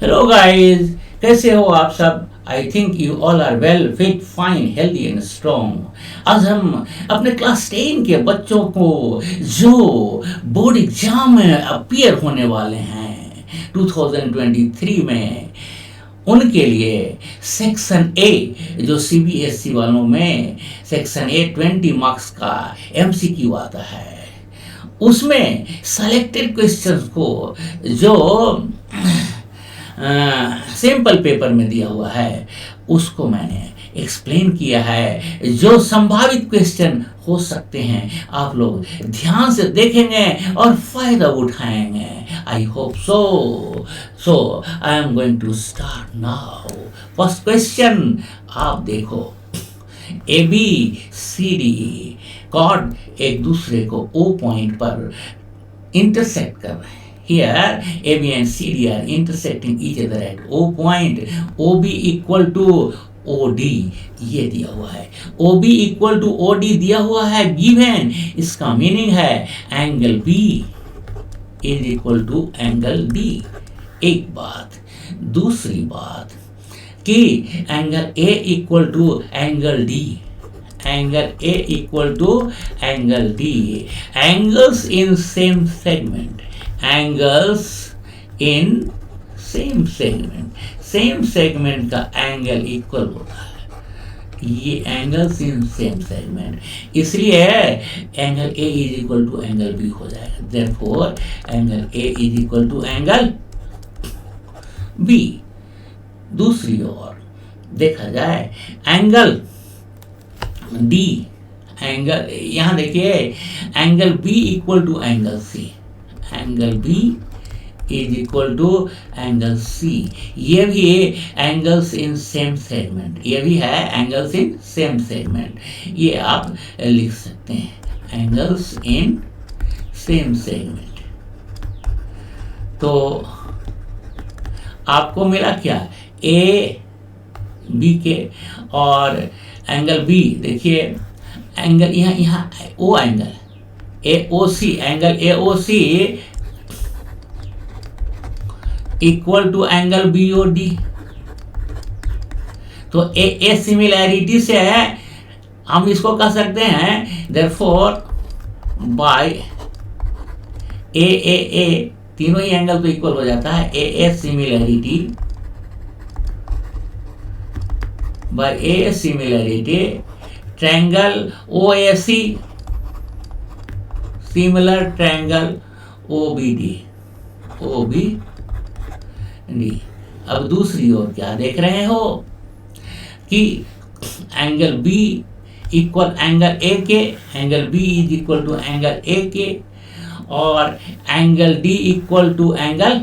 Hello guys, कैसे हो आप सब? I think you all are well, fit, fine, healthy and strong. आज हम अपने क्लास 10 के बच्चों को जो बोर्ड एग्जाम में अपीयर होने वाले हैं 2023 में, उनके लिए सेक्शन ए, जो सीबीएसई वालों में सेक्शन ए 20 मार्क्स का एमसीक्यू आता है, उसमें सेलेक्टेड क्वेश्चंस को जो सिंपल पेपर में दिया हुआ है उसको मैंने एक्सप्लेन किया है। जो संभावित क्वेश्चन हो सकते हैं आप लोग ध्यान से देखेंगे और फायदा उठाएंगे। I hope so I am going to start now. First question आप देखो। A B C D chord एक दूसरे को ओ पॉइंट पर इंटरसेक्ट कर रहे हैं। Here, AB and CD are intersecting each other at O point. OB equal to OD ये दिया हुआ है। OB equal to OD दिया हुआ है given। इसका मीनिंग है angle B is equal to angle D। एक बात। दूसरी बात कि angle A equal to angle D, angle A equal to angle D, angles in same segment, angles in same segment का एंगल इक्वल होता है। ये एंगल्स इन सेम सेगमेंट, इसलिए angle A is equal to angle B हो जाएगा। Therefore angle A is equal to angle B. दूसरी ओर देखा जाए एंगल डी, एंगल यहां देखिए angle B equal to angle C, angle B is equal to angle C। ये भी एंगल्स इन सेम सेगमेंट, ये भी है एंगल्स इन सेम सेगमेंट। ये आप लिख सकते हैं एंगल्स इन सेम सेगमेंट। तो आपको मिला क्या? ए बी के और एंगल B देखिए, एंगल यहाँ O angle AOC, angle AOC equal to angle BOD। तो ए सिमिलैरिटी से हम इसको कह सकते हैं देयरफॉर बाय ए तीनों ही एंगल तो इक्वल हो जाता है। A similarity by A similarity triangle OAC similar triangle OBD। अब दूसरी ओर क्या देख रहे हो कि angle B equal angle A के, angle B is equal to angle A के, और angle D equal to angle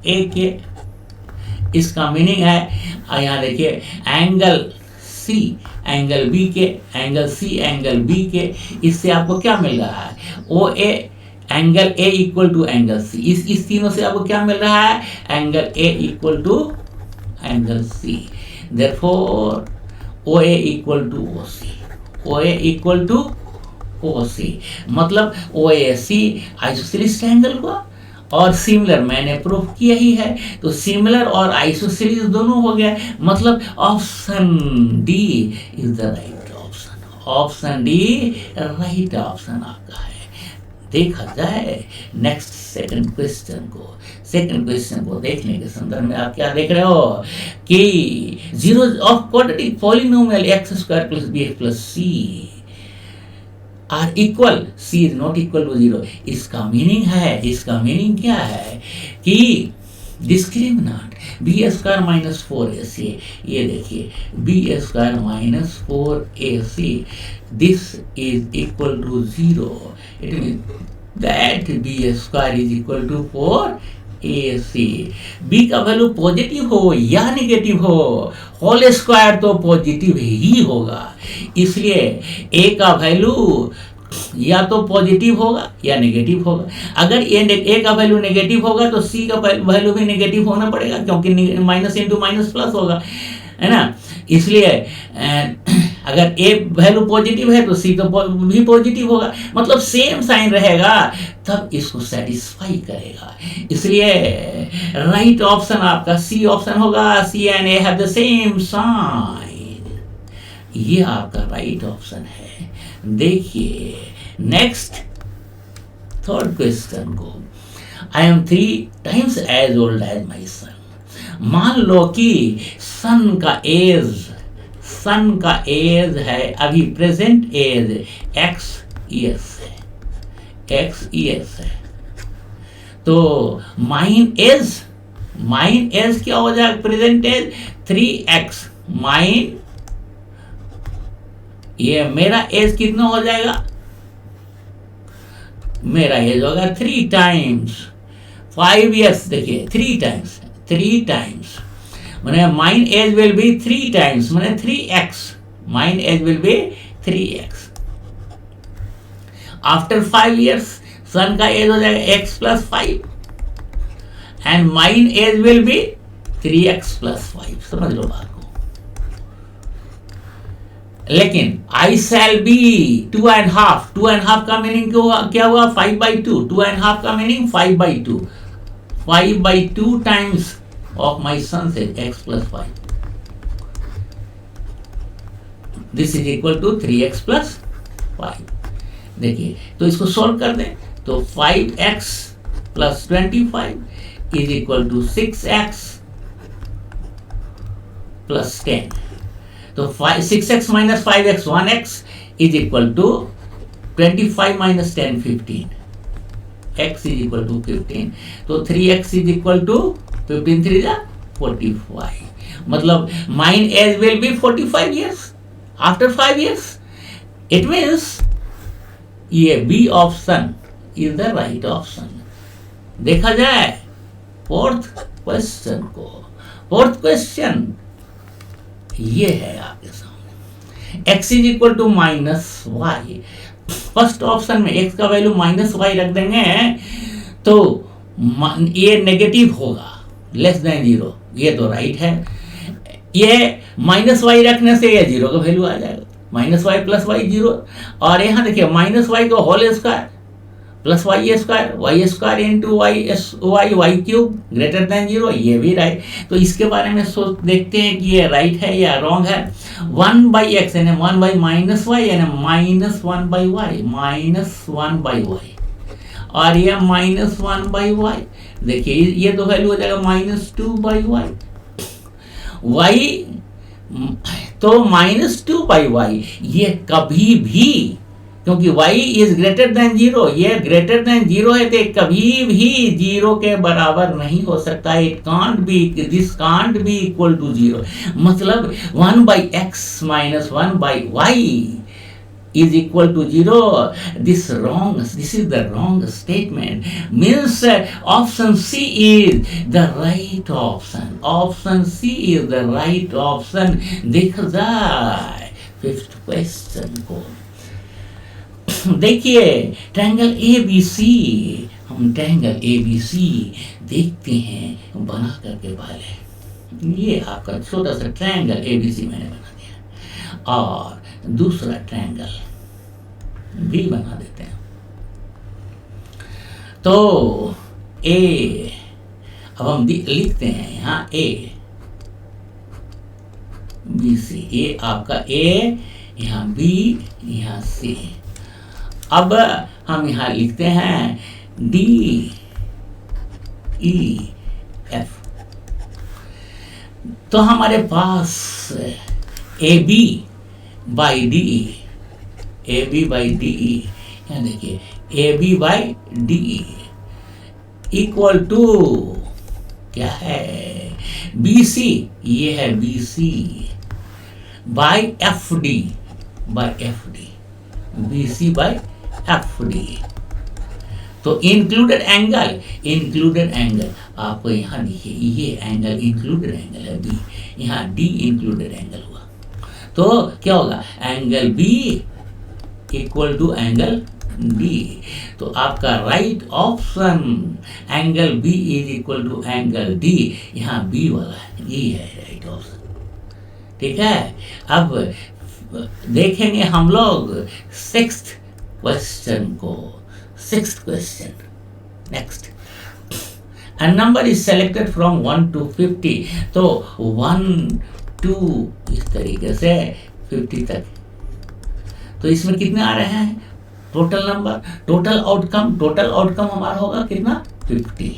A के। इसका मीनिंग है यहाँ देखिए एंगल C एंगल B के, एंगल C एंगल B के। इससे आपको क्या मिल रहा है? OA angle A equal to angle C। इस तीनों से आपको क्या मिल रहा है? Angle A equal to angle C। Therefore OA equal to OC, OA equal to OC। मतलब OAC आइसोसेलेस ट्रायंगल हुआ और सिमिलर मैंने प्रूफ किया ही है। तो सिमिलर और आइसोसेलेस दोनों हो गया, मतलब option D is the right option. Option D right option आपका है। देखा जाए नेक्स्ट सेकंड क्वेश्चन को देखने के संदर्भ में आप क्या देख रहे हो कि zeros of quadratic polynomial x² + bx + c are equal, C is not equal to 0। इसका मीनिंग क्या है कि डिस्क्रिमिनेंट b² - 4ac, ये देखिए b² - 4ac, this is equal to 0। It mean that b² is equal to 4ac। b का value positive हो या negative हो, होल स्क्वायर तो पॉजिटिव ही होगा, इसलिए a का वैल्यू या तो पॉजिटिव होगा या नेगेटिव होगा। अगर ए का वैल्यू नेगेटिव होगा तो सी का वैल्यू भी नेगेटिव होना पड़ेगा, क्योंकि माइनस इंटू माइनस प्लस होगा, है ना। इसलिए अगर ए वैल्यू पॉजिटिव है तो सी तो भी पॉजिटिव होगा, मतलब सेम साइन रहेगा, तब इसको सेटिस्फाई करेगा। इसलिए राइट ऑप्शन आपका सी ऑप्शन होगा। C and A have the same sign, ये आपका राइट ऑप्शन है। देखिए नेक्स्ट थर्ड क्वेश्चन को, I am 3 times as old as my son. मान लो कि सन का एज है, अभी प्रेजेंट एज x ईयर्स है, तो माइन एज क्या हो जाएगा, प्रेजेंट एज 3x माइन, ये मेरा एज कितना हो जाएगा, मेरा एज होगा 3 times 5 years। देखिए 3 times मैंने mine age will be 3 times मैंने 3x, mine age will be 3x। After 5 years son का एज हो जाएगा x plus 5 and mine age will be 3x plus 5। समझ लो बात को। लेकिन आई शैल बी 2.5 का मीनिंग क्या हुआ, 5/2। 2.5 का meaning 5/2, 5/2 times of my son से x plus 5, this is equal to 3x plus 5। देखिए तो इसको सोल्व कर दें तो 5x plus 25 is equal to 6x plus 10। तो 6x minus 5x 1x is equal to 25 minus 10 15, x is equal to 15। तो 3x is equal to 15 3 जा 45, मतलब mine age will be 45 years after 5 years। It means ये B option is the right option. देखा जाए fourth question को। Fourth question ये है आपके सामने, x is equal to -y। First option में x का वैल्यू -y रख देंगे तो ये नेगेटिव होगा, लेस देन 0, ये तो राइट है। ये -y रखने से ये 0 का वैल्यू आ जाएगा, -y plus y 0। और यहाँ देखिए -y को whole square plus y square into y cube greater than 0, ये भी राइट। तो इसके बारे में सोच देखते हैं कि ये राइट है या रॉन्ग है। 1/x यानी 1/-y यानी -1/y और ये -1/y। देखिए ये तो वैल्यू हो जाएगा -2/y। y तो -2/y ये कभी भी, क्योंकि y इज ग्रेटर देन 0, ये ग्रेटर देन 0 है तो कभी भी 0 के बराबर नहीं हो सकता। It can't be, this can't be equal to 0। मतलब 1/x minus 1/y is equal to 0. This is the wrong statement. Means option C is the right option. Option C is the right option. देखा जाए fifth question को। देखिए triangle ABC, हम triangle ABC देखते हैं बना करके पहले। ये आपका छोटा सा ट्रायंगल ABC मैंने बना दिया और दूसरा ट्रायंगल भी बना देते हैं। तो A, अब हम लिखते हैं यहाँ A BC, ये आपका A, यहाँ B, यहाँ C। अब हम यहाँ लिखते हैं D E F। तो हमारे पास AB by DE, AB by DE, यहाँ देखिए AB by DE equal to क्या है, BC, ये है BC by FD, by FD, BC by FD। तो इंक्लूडेड एंगल आपको यहाँ देखिए, ये एंगल इंक्लूडेड एंगल है B, यहाँ D इंक्लूडेड एंगल हुआ। तो क्या होगा, angle B equal to angle D। तो आपका right option angle B is equal to angle D, यहाँ B वाला है, ये है राइट ऑप्शन। ठीक है। अब देखेंगे हम लोग सिक्स्थ क्वेश्चन को। Sixth question next, a number is selected from 1 to 50, तो 1 2 इस तरीके से 50 तक। तो इसमें कितने आ रहे हैं टोटल नंबर, टोटल आउटकम हमारा होगा कितना 50।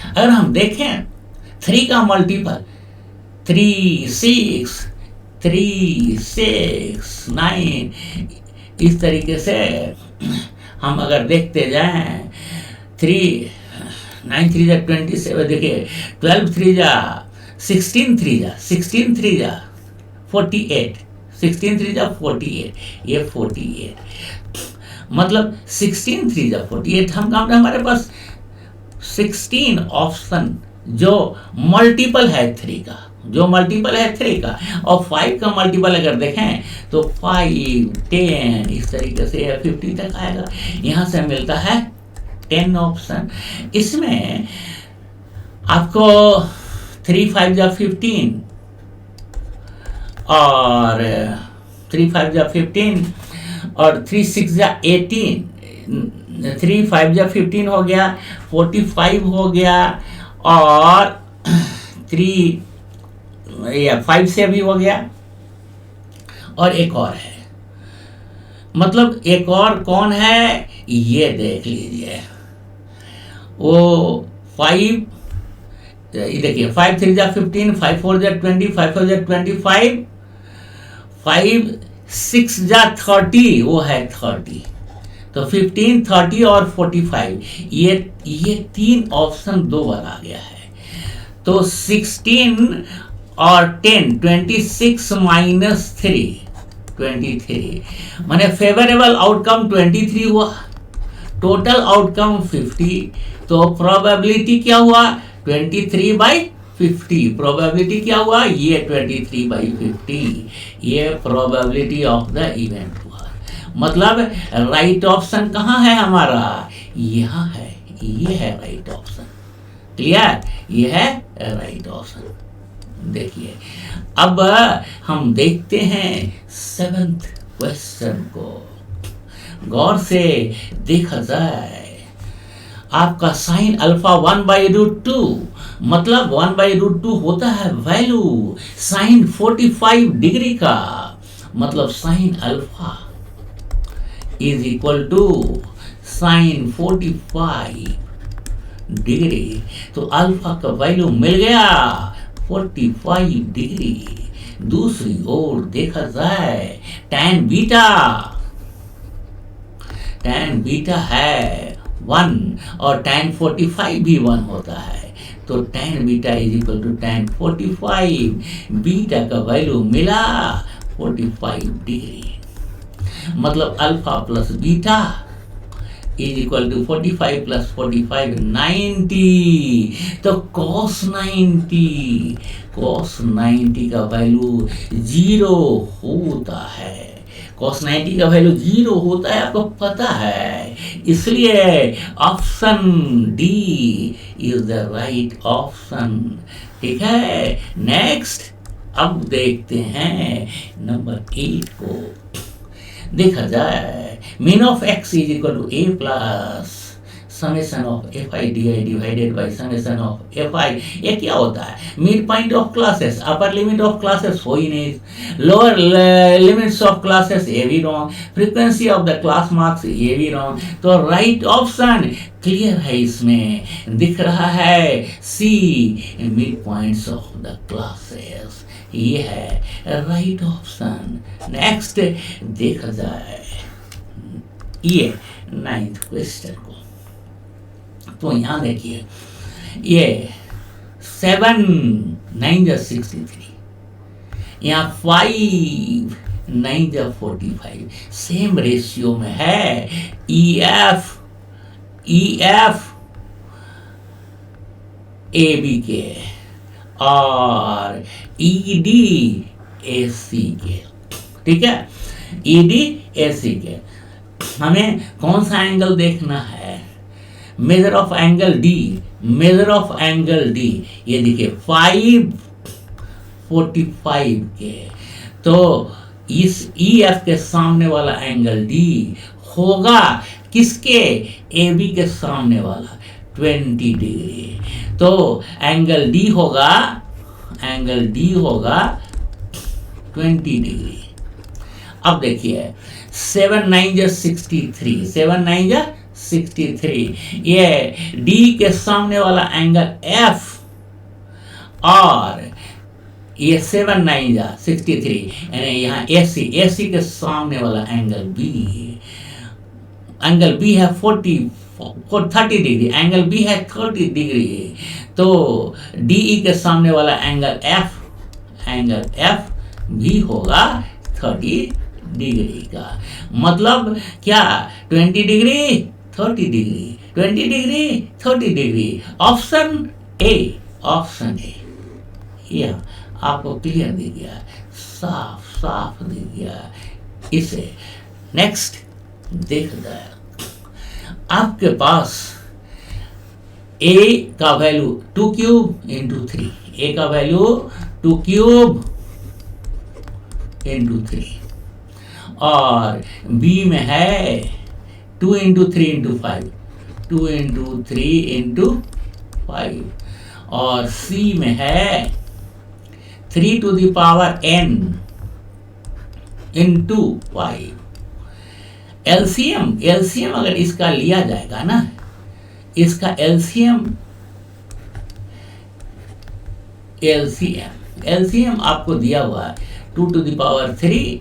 अगर हम देखें 3 का मल्टीपल 3 6 3 6 9 इस तरीके से हम अगर देखते जाएं 3 9 3 जा 27, देखिए 12 3 जा 16 3 जा 48 16 3 जा 48, ये 48 मतलब 16 3 जा 48। हम काम हमारे पास 16 ऑप्शन जो मल्टीपल है 3 का, और 5 का मल्टीपल अगर देखें तो 5 10 इस तरीके से 50 तक आएगा। यहाँ से मिलता है 10 ऑप्शन। इसमें आपको 3 5 जा 15 और 3 5 जा 15 और 3 6 जा 18, 3 5 जा 15 हो गया, 45 हो गया, और 3 या 5 से भी हो गया, और एक और है, मतलब एक और कौन है ये देख लीजिए। वो 5 देखिए 5 3 जा 15, 5 4 जा 20, 5 4 जा 25, 5 6 जा 30, वो है 30। तो 15 30 और 45 ये 3 ऑप्शन 2 बार आ गया है। तो 16 और 10 26 माइनस 3 23, माने फेवरेबल आउटकम 23 हुआ, टोटल आउटकम 50। तो प्रोबेबिलिटी क्या हुआ 23/50, प्रोबेबिलिटी क्या हुआ ये 23/50, ये प्रोबेबिलिटी ऑफ द इवेंट हुआ। मतलब राइट ऑप्शन कहाँ है हमारा, यहाँ है, ये है राइट ऑप्शन। क्लियर, ये है राइट ऑप्शन। देखिए अब हम देखते हैं 7th क्वेश्चन को, गौर से देखा जाए। आपका साइन अल्फा 1/√2, मतलब 1/√2 होता है वैल्यू साइन 45 डिग्री का, मतलब sine alpha is equal to sine 45 degree. तो अल्फा का वैल्यू मिल गया 45 डिग्री। दूसरी ओर देखा जाए टैन बीटा है 1 और टैन 45 भी 1 होता है। तो tan beta is equal to tan 45, beta का वैल्यू मिला 45 डिग्री, मतलब alpha plus beta is equal to 45 plus 45 90। तो cos 90 का वैल्यू 0 होता है, cos 90 का वैल्यू 0 होता है, आपको पता है। इसलिए option D is the right option. ठीक है, नेक्स्ट अब देखते हैं नंबर 8 को। देखा जाए mean of x is equal to a plus summation of fi di divided by summation of fi। ये क्या होता है, mid point of classes, upper limit of classes हो ही नहीं, लोअर लिमिट्स ऑफ क्लासेस ये भी wrong, frequency of the class marks ये भी रॉन्ग। तो राइट ऑप्शन क्लियर है, इसमें दिख रहा है C mid points of the classes, ये है राइट ऑप्शन। नेक्स्ट देखा जाए ये 9th क्वेश्चन को। तो यहाँ देखिए ये 7 9 जा 63, यहाँ 5 9 जा 45, सेम रेशियो में है। EF AB के और ED AC के, ठीक है, ED AC के। हमें कौन सा एंगल देखना है, मेजर ऑफ एंगल डी, ये देखिए 5 45 के। तो इस ई एफ के सामने वाला एंगल डी होगा किसके, ए बी के सामने वाला 20 डिग्री। तो एंगल डी होगा 20 डिग्री। अब देखिए 7 9 जा 63, 7 9 जा 63, ये डी के सामने वाला एंगल एफ और ये 7 9 जा 63, यानी यहाँ AC के सामने वाला एंगल बी है 30 डिग्री, एंगल बी है 30 डिग्री। तो DE के सामने वाला एंगल F भी होगा 30 डिग्री का। मतलब क्या, 20 degree 30 degree, 20 degree 30 degree. Option A यह आपको क्लियर दिख गया, साफ दिख गया। इसे नेक्स्ट देख जाए, आपके पास a का वैल्यू 2 क्यूब इंटू 3, a का वैल्यू 2 क्यूब इंटू 3 और b में है 2 इंटू 3 इंटू 5, 2 इंटू 3 इंटू 5 और c में है 3 to the power n into 5। LCM अगर इसका लिया जाएगा ना, इसका एलसीएम आपको दिया हुआ है 2 to the power 3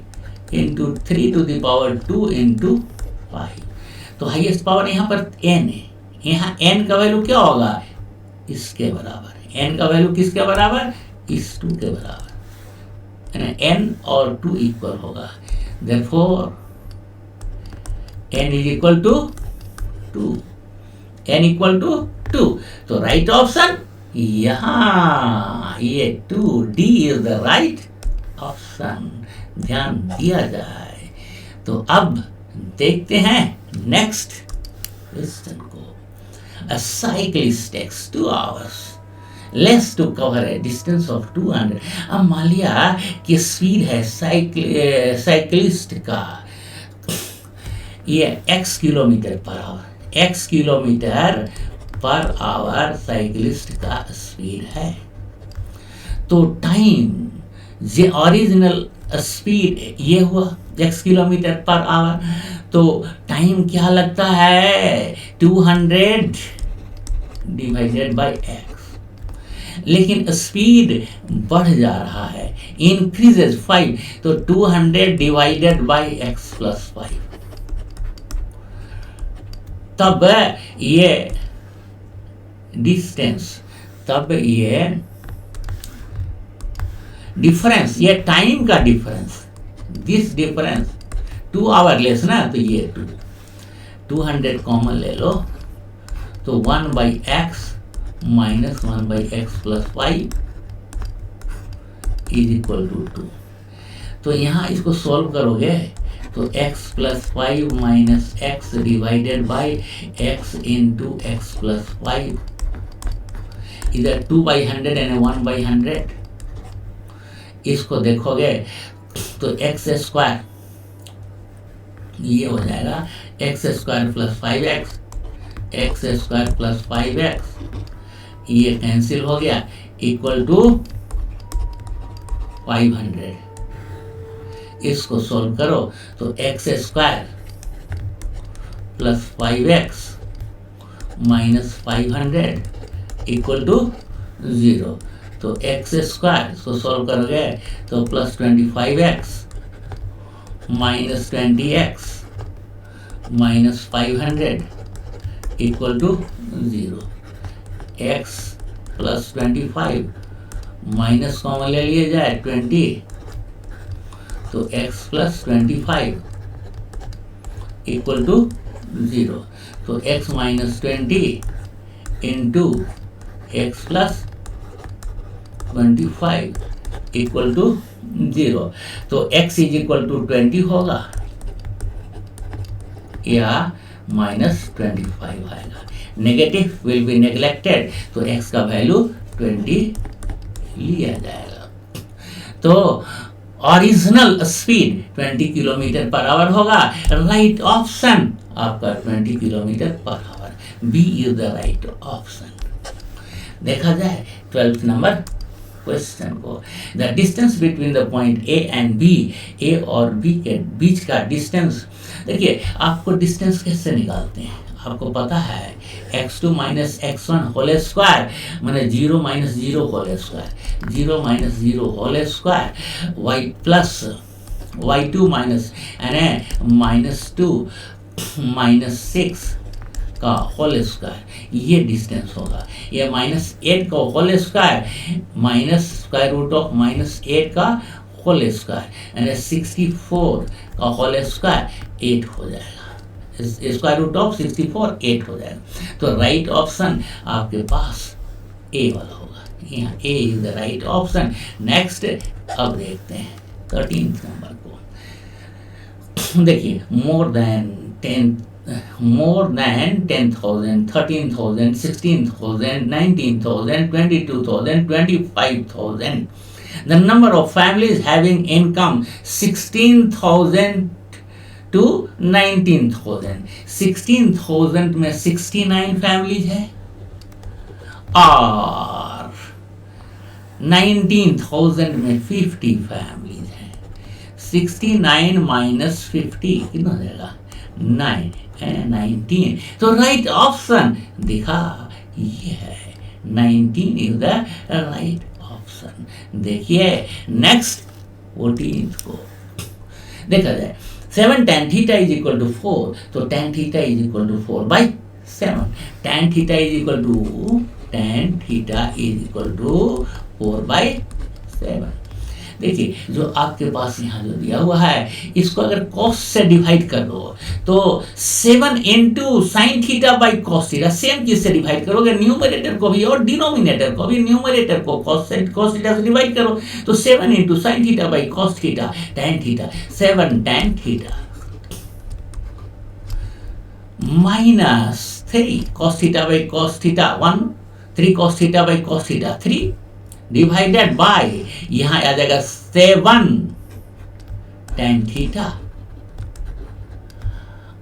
into 3 to the power 2 into 5। तो हाईएस्ट पावर यहाँ पर n है, यहाँ n का वैल्यू क्या होगा, इसके बराबर। n का वैल्यू किसके बराबर, इस 2 के बराबर, यानी n और 2 इक्वल होगा। Therefore n is equal to 2, n equal to 2। तो राइट ऑप्शन यहाँ, ये 2D is the right option, ध्यान दिया जाए। तो अब देखते हैं नेक्स्ट क्वेश्चन को। A cyclist takes 2 hours less to cover a distance of 200। अब मान लिया कि स्पीड है साइकिलिस्ट का ये x kilometre per our cyclist का स्पीड है। तो टाइम जे ओरिजिनल स्पीड ये हुआ x किलोमीटर पर आवर, तो टाइम क्या लगता है 200 डिवाइडेड बाय x। लेकिन स्पीड बढ़ जा रहा है, इंक्रीजेज 5, तो 200 डिवाइडेड बाय x प्लस 5। तब ये डिस्टेंस, तब ये डिफरेंस, ये टाइम का difference, this difference 2 hour less ना, तो ये 200 कॉमन ले लो, तो 1 by x minus 1 by x plus 5 is equal to 2। तो यहाँ इसको सॉल्व करोगे तो x plus 5 minus x divided by x into x plus 5, इधर 2 बाई 100 यानी 1 बाई 100। इसको देखोगे तो एक्स स्क्वायर ये हो जाएगा x square plus 5x, x square plus 5x, ये कैंसिल हो गया, इक्वल टू 500। इसको सोल्व करो तो x square plus 5x minus 500 equal to 0। तो एक्स स्क्वायर इसको सोल्व करोगे तो plus 25x minus 20x minus 500 equal to 0। x plus 25 minus common ले लिया जाए 20, तो x प्लस 25 इक्वल टू 0। तो x minus 20 into x plus 25 equal to 0। तो x इज इक्वल टू 20 होगा या माइनस 25 आएगा। नेगेटिव विल बी नेग्लेक्टेड, तो x का वैल्यू 20 लिया जाएगा। तो original speed 20 kilometre per hour होगा। राइट ऑप्शन आपका 20 kilometre per hour, B is the right option. देखा जाए 12th नंबर क्वेश्चन को, the distance between the point A and B, A और बी के बीच का डिस्टेंस। देखिए आपको डिस्टेंस कैसे निकालते हैं, आपको पता है x2 minus x1 whole square मैंने 0 minus 0 whole square, 0 minus 0 whole square, y plus y2 minus यानी माइनस 2 माइनस 6 का होल स्क्वायर, ये डिस्टेंस होगा। ये माइनस 8 का whole square minus square root of minus 8 का होल स्क्वायर यानी 64 का होल स्क्वायर 8 हो जाएगा। स्क्वायर रूट ऑफ 64 8 हो जाएगा। तो राइट ऑप्शन आपके पास ए वाला होगा, यहाँ A is the right option. Next अब देखते हैं 13th नंबर को। देखिए more than 10,000, 13,000, 16,000, 19,000, 22,000, 25,000. The number of families having income 16,000 to 19,000. 16,000 में 69 फैमिलीज है और 19,000 में 50 फैमिलीज है। 69 माइनस 50 कितना हो जाएगा 9 19। तो राइट ऑप्शन दिखा ये है 19 इज द राइट ऑप्शन। देखिए नेक्स्ट 14th को देखा जाए 7 tan theta is equal to 4, तो tan theta is equal to 4 by 7, tan theta is equal to 4 by 7। देखिए जो आपके पास यहाँ जो दिया हुआ है इसको अगर cos से डिवाइड कर दो तो 7 into sine theta by cos theta, same चीज से डिवाइड करोगे न्यूमरेटर को भी और डिनोमिनेटर को भी। न्यूमरेटर को cos थीटा से डिवाइड करो तो 7 into sine theta by cos theta tan theta 7 tan theta minus 3 cos theta by cos theta 1, 3 cos theta by cos theta 3 divided by यहां आ जाएगा 7 tan थीटा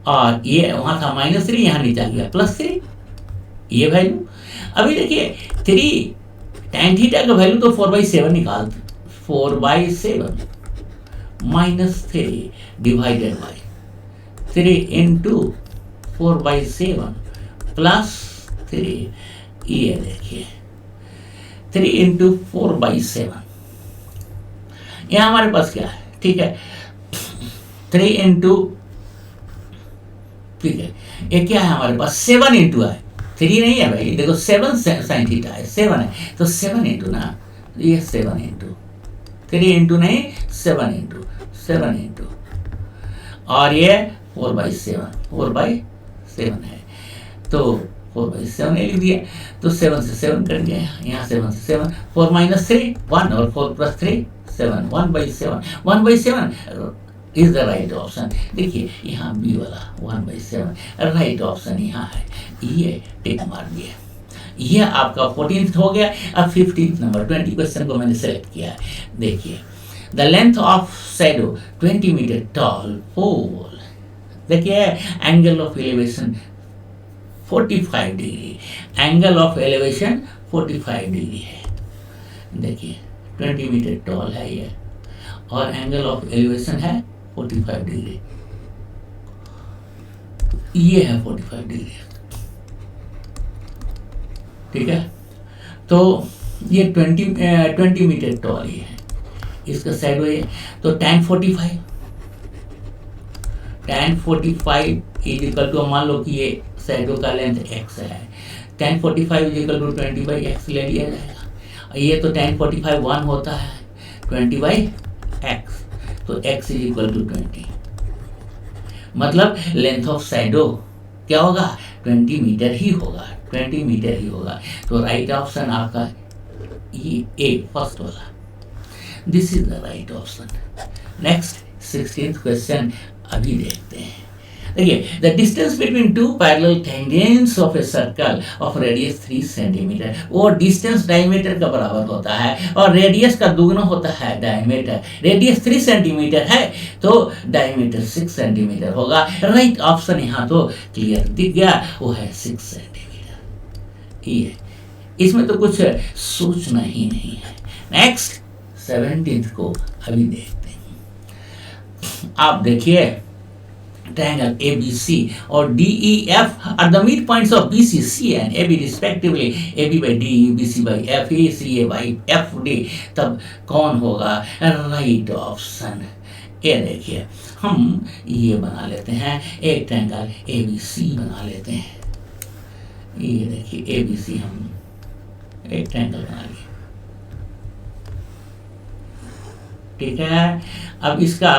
और ये वहां था -3 यहां नीचे आ गया +3 ये वैल्यू। अभी देखिए 3 tan थीटा का वैल्यू तो 4/7 निकाल 4/7 -3 डिवाइडेड बाय 3 इंटू 4/7 +3 ये देखिए 3 इंटू 4/7 यहाँ हमारे पास क्या है, ठीक है 3 इंटू, ठीक है ये क्या है हमारे पास 7 इंटू है, 3 नहीं है भाई, देखो 7 साइन थीटा है 7 है तो 7 इंटू ना, ये 7 इंटू 3 इंटू नहीं 7 इंटू और ये 4/7 है तो 4/7 लिख दिया तो 7 से 7 कट गया, यहाँ 7 से 7 4 माइनस 3 1 और 4 plus 3 7 1/7 is the right option. देखिए यहाँ बी वाला 1/7 राइट ऑप्शन यहाँ है, ये टिक मार दिया। ये आपका 14th हो गया। अब 15th नंबर 20 क्वेश्चन को मैंने सेलेक्ट किया है। देखिए the length of shadow 20 metre tall pole, देखिए angle of elevation 45 degree, angle of elevation 45 degree है। देखिए 20 मीटर टॉल है ये और एंगल ऑफ एलिवेशन है 45 डिग्री, ये है 45 डिग्री, ठीक है। तो ये 20 मीटर टॉल ही है, इसका शैडो ये तो tan 45 इज इक्वल टू, मान लो कि ये शैडो का लेंथ x है, tan 45 is equal to 20/x ले लिया जाएगा। ये तो tan 45 1 होता है 20/x, तो x इज इक्वल टू 20, मतलब लेंथ ऑफ शैडो क्या होगा 20 मीटर ही होगा, 20 मीटर ही होगा। तो राइट ऑप्शन आपका ये ए फर्स्ट वाला, this is the right option. Next 16th question अभी देखते हैं। देखिए the distance between two parallel tangents of a circle of radius 3 centimetre, वो डिस्टेंस डायमीटर का बराबर होता है और रेडियस का दुगना होता है डायमीटर। रेडियस 3 सेंटीमीटर है तो डायमीटर 6 सेंटीमीटर होगा। राइट ऑप्शन यहाँ तो क्लियर दिख गया, वो है 6 सेंटीमीटर। ये इसमें तो कुछ सोचना ही नहीं है। नेक्स्ट 17th को अभी देखते हैं। आप देखिए triangle ABC और DEF are the midpoints of BC, C and AB respectively, AB by DE, BC by FE, CA by FD। तब कौन होगा राइट ऑप्शन? ये देखिए हम ये बना लेते हैं, एक ट्रायंगल ABC बना लेते हैं। ये देखिए ABC हम एक ट्रायंगल बना लिए, ठीक है। अब इसका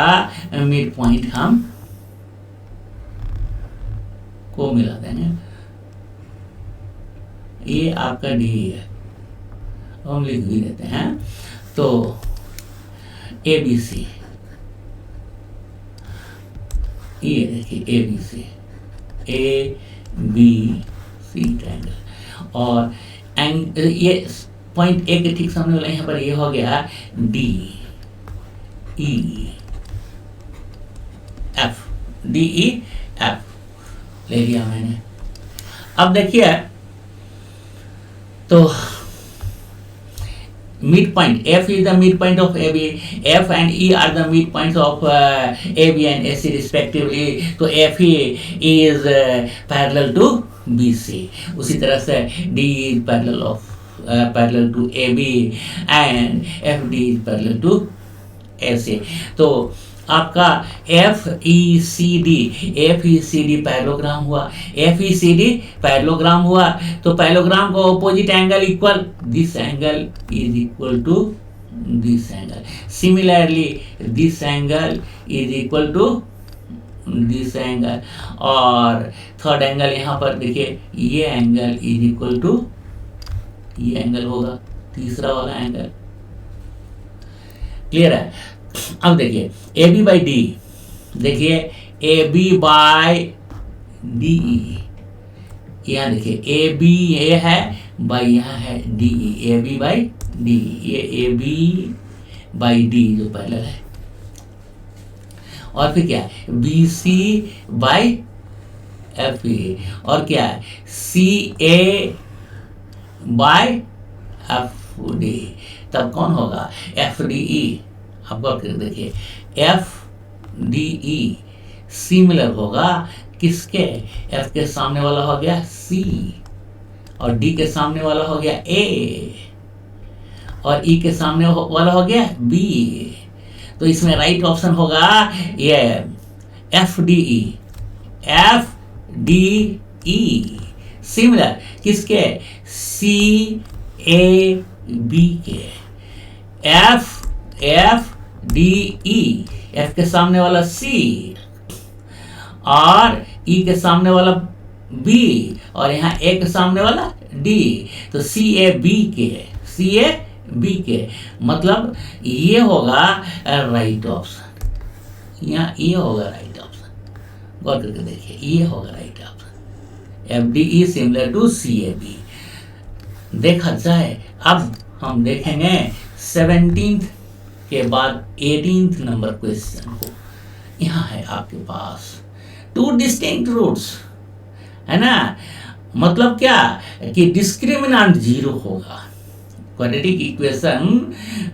मिड पॉइंट हम को मिला देंगे, ये आपका डी है, हम लिख भी देते हैं। तो ए बी सी, ये देखिए A B C, A B C triangle, और ये पॉइंट ए के ठीक सामने वाला यहाँ पर ये हो गया D E F, D E F ले लिया मैंने। अब देखिए तो mid point F is the midpoint of AB, F and E are the midpoints of AB and AC respectively। तो FE is parallel to BC, उसी तरह से D is parallel to AB and FD is parallel to AC। तो आपका FECD parallelogram हुआ, FECD parallelogram हुआ, तो parallelogram का opposite angle equal, this angle is equal to this angle. Similarly this angle is equal to this angle, और third angle यहाँ पर देखिए ये एंगल इज इक्वल टू ये एंगल होगा, तीसरा वाला एंगल। क्लियर है? अब देखिए ए बी बाई डी, देखिए A B by D E, यहाँ देखिए ए बी ये है बाई यहाँ है D E, A B by D, ये ए बी बाई डी जो पहले है, और फिर क्या है B C by F E, और क्या है C A by F D. तब कौन होगा एफ डी ई, आप गौर करके देखिए एफ डी ई सिमिलर होगा किसके, एफ के सामने वाला हो गया सी, और डी के सामने वाला हो गया ए, और ई के सामने वाला हो गया बी। तो इसमें राइट ऑप्शन होगा ये एफ डी ई, एफ डी ई सिमिलर किसके, सी ए बी के। एफ डी ई, एफ के सामने वाला सी और ई के सामने वाला बी, और यहाँ ए के सामने वाला डी, तो सी ए बी के, सी ए बी के, मतलब ये होगा राइट ऑप्शन। यहाँ ये होगा राइट ऑप्शन, गौर करके देखिए ये होगा right option, F D E similar to C A B. देखा जाए अब हम देखेंगे 17th के बाद 18th नंबर क्वेश्चन को। यहाँ है आपके पास टू डिस्टिंक्ट रूट्स, है ना, मतलब क्या कि डिस्क्रिमिनेंट जीरो होगा। क्वाड्रेटिक इक्वेशन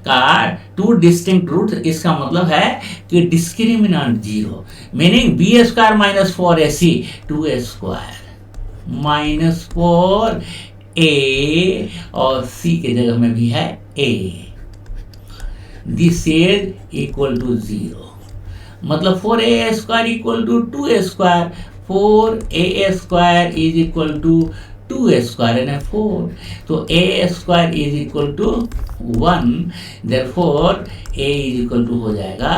का टू डिस्टिंक्ट रूट, इसका मतलब है कि discriminant zero, meaning b square minus 4ac, 2a² minus 4a, और c के जगह में भी है a, this is equal to 0, मतलब 4a² equal to 2a², 4a² is equal to 2a² यानी 4, तो a² is equal to 1, therefore a is equal to हो जाएगा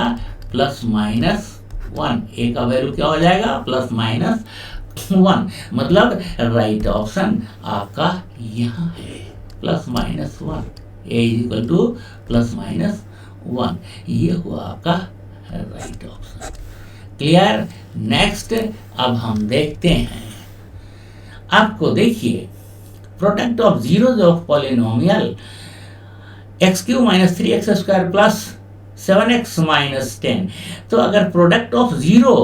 प्लस माइनस 1, a का वैल्यू क्या हो जाएगा प्लस माइनस 1, मतलब राइट ऑप्शन आपका यहाँ है plus minus 1, a is equal two plus minus 1, ये हुआ आपका राइट ऑप्शन। क्लियर। नेक्स्ट अब हम देखते हैं, आपको देखिए product of zeros of polynomial X cube minus three x square plus 7x minus 10। तो अगर प्रोडक्ट ऑफ जीरो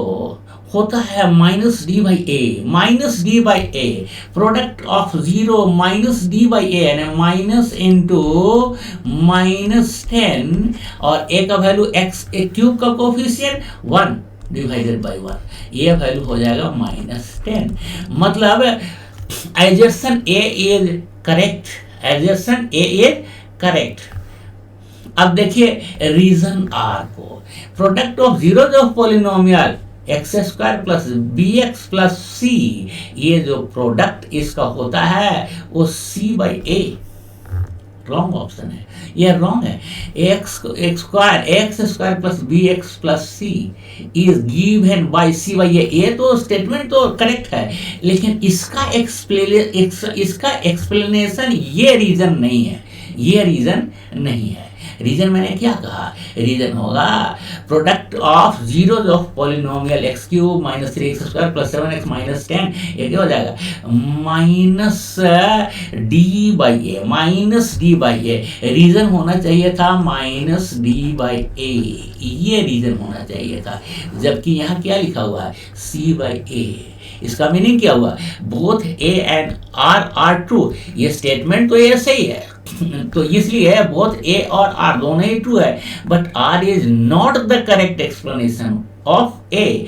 होता है minus D by A, minus D by A, product of zero minus D by A यानी minus into minus 10, और A का value X A cube का coefficient 1 divided by 1, ये value हो जाएगा माइनस 10। मतलब एडजस्टन A is correct, adjacent A is correct. अब देखिए रीजन आर को, product of zeros of polynomial X square plus B X plus C, ये जो प्रोडक्ट इसका होता है वो C by A, wrong option है, ये रॉन्ग है। X square plus B X plus C is given by C by A, ये तो स्टेटमेंट तो करेक्ट है, लेकिन इसका एक्सप्लेनेशन ये रीजन नहीं है, ये रीजन नहीं है। रीजन मैंने क्या कहा, रीजन होगा product of zeros of polynomial x cube minus three x square plus 7x minus 10, ये क्या हो जाएगा minus D by A, minus D by a. Reason होना चाहिए था माइनस डी बाई ए, ये रीजन होना चाहिए था, जबकि यहाँ क्या लिखा हुआ है सी बाई ए। इसका मीनिंग क्या हुआ, both A and R are true, ये स्टेटमेंट तो ऐसे ही है तो इसलिए बोथ ए और आर दोनों ही ट्रू है, but R is not the correct explanation of A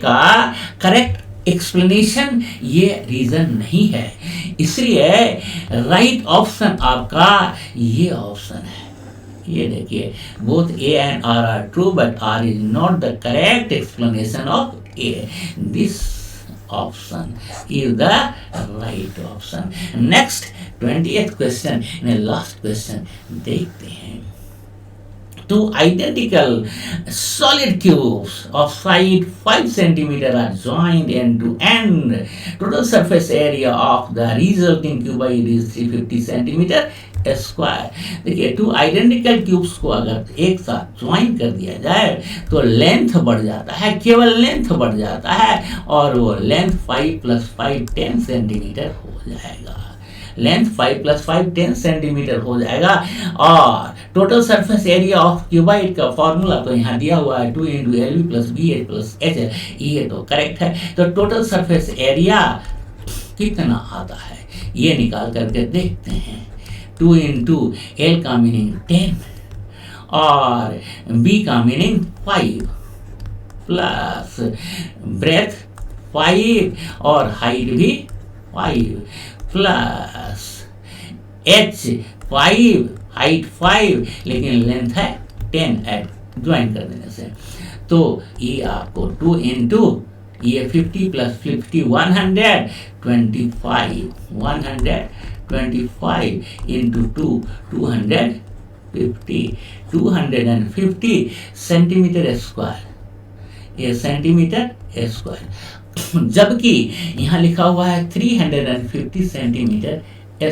का करेक्ट एक्सप्लेनेशन ये रीजन नहीं है, इसलिए राइट ऑप्शन आपका ये ऑप्शन है। ये देखिए both A and R are true but R is not the correct explanation of A, this option is the right option. Next 20th question, last question देखते हैं। Two identical solid cubes of side 5 cm are joined end to end. Total surface area of the resulting cuboid is 350 cm square. देखिए two identical cubes को अगर एक साथ join कर दिया जाए तो लेंथ बढ़ जाता है, केवल लेंथ बढ़ जाता है, और वो लेंथ 5 + 5 10 सेंटीमीटर हो जाएगा, लेंथ 5 + 5 10 सेंटीमीटर हो जाएगा। और total surface area of cuboid का फॉर्मूला तो यहाँ दिया हुआ है 2 × LV + BH + H, ये तो करेक्ट है। तो टोटल सरफेस एरिया कितना आता है ये निकाल करके देखते हैं। 2 × L का मीनिंग 10 और B का मीनिंग 5 प्लस ब्रेथ 5 और हाइट भी 5 प्लस H 5 हाइट 5 लेकिन लेंथ है 10 ऐड ज्वाइन कर देने से। तो ये आपको 2 × ये 50 + 50 125 125 × 2 250 सेंटीमीटर स्क्वायर, ये सेंटीमीटर स्क्वायर, जबकि यहाँ लिखा हुआ है 350 सेंटीमीटर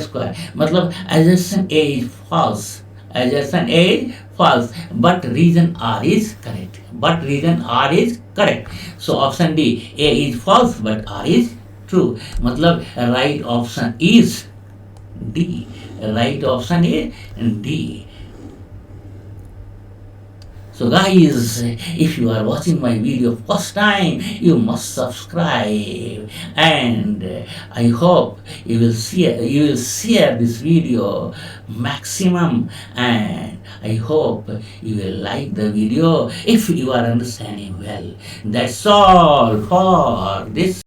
स्क्वायर। मतलब assertion A is false, assertion A is false, but reason R is correct, but reason R is correct. So option D, A is false but R is true. मतलब right option is D, right option is D. So guys, if you are watching my video first time, you must subscribe, and I hope you will share this video maximum, and I hope you will like the video if you are understanding well. That's all for this